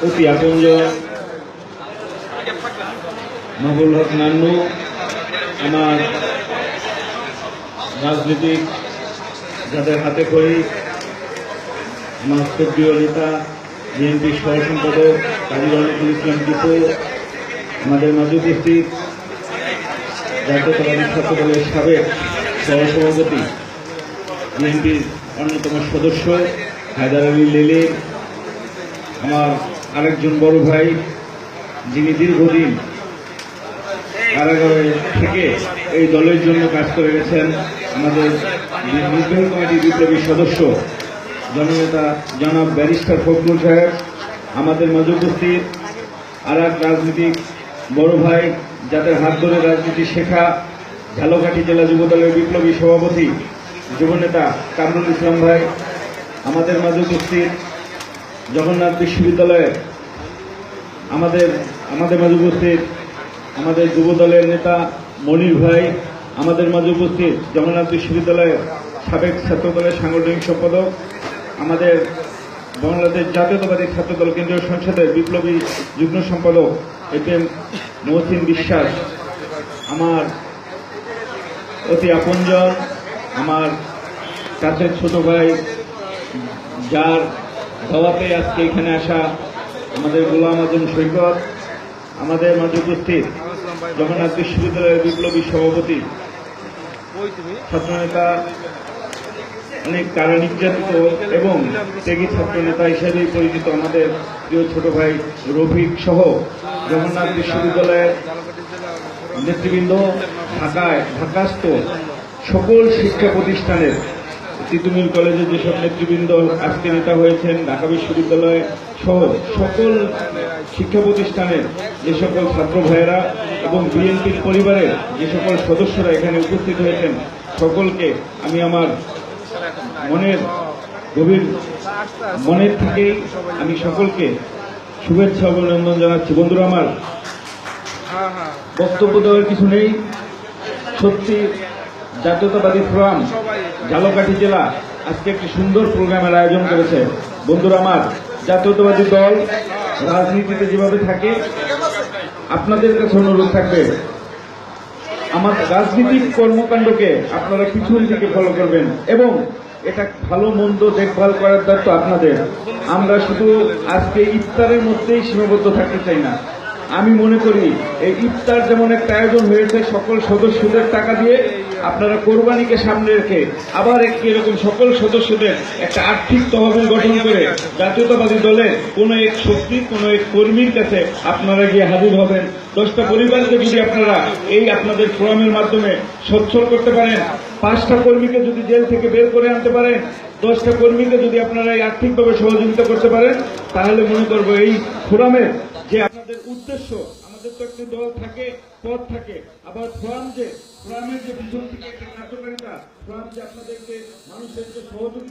অতি আপনজন মাহবুল হক নান্নু, আমার রাজনীতিক যাদের হাতে খড়ি, আমার শ্রদ্ধেয় নেতা বিএনপির সহ সম্পাদক কাজী রফিকুল ইসলাম টিপু, আমাদের মাঝে উপস্থিত জাতীয়তাবাদী ছাত্র দলের সাবেক সহসভাপতি বিএনপির অন্যতম সদস্য হায়দার আলী লেলে, আমার আরেকজন বড় ভাই যিনি দীর্ঘদিন কারাগারে থেকে এই দলের জন্য কাজ করে গেছেন, আমাদের নির্বাহী কমিটির বিপ্লবী সদস্য জননেতা জনাব ব্যারিস্টার ফখরুল সাহেব, আমাদের মাঝে উপস্থিত আর এক রাজনীতিক বড় ভাই যাদের হাত ধরে রাজনীতি শেখা, ঝালকাঠি জেলা যুবদলের বিপ্লবী সভাপতি যুবনেতা কামরুল ইসলাম ভাই, আমাদের মাঝে উপস্থিত জগন্নাথ বিশ্ববিদ্যালয়ের আমাদের মাঝে উপস্থিত আমাদের যুবদলের নেতা মনির ভাই, আমাদের মাঝে উপস্থিত জগন্নাথ বিশ্ববিদ্যালয়ের সাবেক ছাত্রদলের সাংগঠনিক সম্পাদক, আমাদের বাংলাদেশ জাতীয়তাবাদী ছাত্রদল কেন্দ্রীয় সংসদের বিপ্লবী যুগ্ম সম্পাদক এম মহসিন বিশ্বাস, আমার অতি আপনজন, আমার কাছের ছোট ভাই, যার দাওয়াতে আজকে এখানে আসা আমাদের গোলাম আজম সৈকত, আমাদের মাঝে উপস্থিত জগন্নাথ বিশ্ববিদ্যালয়ের বিপ্লবী সভাপতি ছাত্রনেতা, অনেক কারা নির্যাতিত এবং ত্যাগী ছাত্র নেতা হিসেবে পরিচিত আমাদের প্রিয় ছোট ভাই রফিক সহ জগন্নাথ বিশ্ববিদ্যালয়ের নেতৃবৃন্দ, ঢাকাস্থ সকল শিক্ষা প্রতিষ্ঠানের তিতুমির কলেজের যেসব নেতৃবৃন্দ আজকে নেতা হয়েছেন, ঢাকা বিশ্ববিদ্যালয় সহ সকল শিক্ষা প্রতিষ্ঠানের যে সকল ছাত্র ভাইয়েরা এবং বিএনপির পরিবারের যে সকল সদস্যরা এখানে উপস্থিত হয়েছেন, সকলকে আমি আমার মনের থেকেই আমি সকলকে শুভেচ্ছা অভিনন্দন জানাচ্ছি। বন্ধুরা, আমার বক্তব্য দেওয়ার কিছু নেই। সত্যি জাতীয়তাবাদী ফোরাম ঝালকাঠি জেলা আজকে একটি সুন্দর প্রোগ্রামের আয়োজন করেছে। বন্ধুরা, আমার জাতীয়তাবাদী দল রাজনীতিতে যেভাবে থাকে, আপনাদের কাছে অনুরোধ থাকবে আমার রাজনৈতিক কর্মকাণ্ডকে আপনারা পিছন থেকে ফলো করবেন এবং এটা ভালো মন্দ দেখভাল করার দায়িত্ব আপনাদের। আমরা শুধু আজকে ইফতারের মধ্যেই সীমাবদ্ধ থাকতে চাই না। আমি মনে করি এই ইফতার যেমন একটা আয়োজন হয়েছে সকল সদস্যদের টাকা দিয়ে, আপনারা কোরবানিকে সামনে রেখে আবার এরকম সকল সদস্যদের একটা আর্থিক তহবিল গঠন করে জাতীয়তাবাদী দলের কোন এক শক্তির কোন এক কর্মীর কাছে আপনারা গিয়ে হাজির হবেন। 10টা পরিবারকে যদি আপনারা এই আপনাদের ফোরামের মাধ্যমে সচ্ছল করতে পারেন, 5টা কর্মীকে যদি জেল থেকে বের করে আনতে পারেন, 10টা কর্মীকে যদি আপনারা এই আর্থিকভাবে সহযোগিতা করতে পারেন, তাহলে মনে করবো এই ফোরামের যে আপনাদের উদ্দেশ্য, আমাদের তো একটি দল থাকে, পথ থাকে, আবার ফোরামের যে পিছন থেকে একটা কার্যকারিতা, ফোরাম যে আপনাদেরকে মানুষের যে সহযোগিতা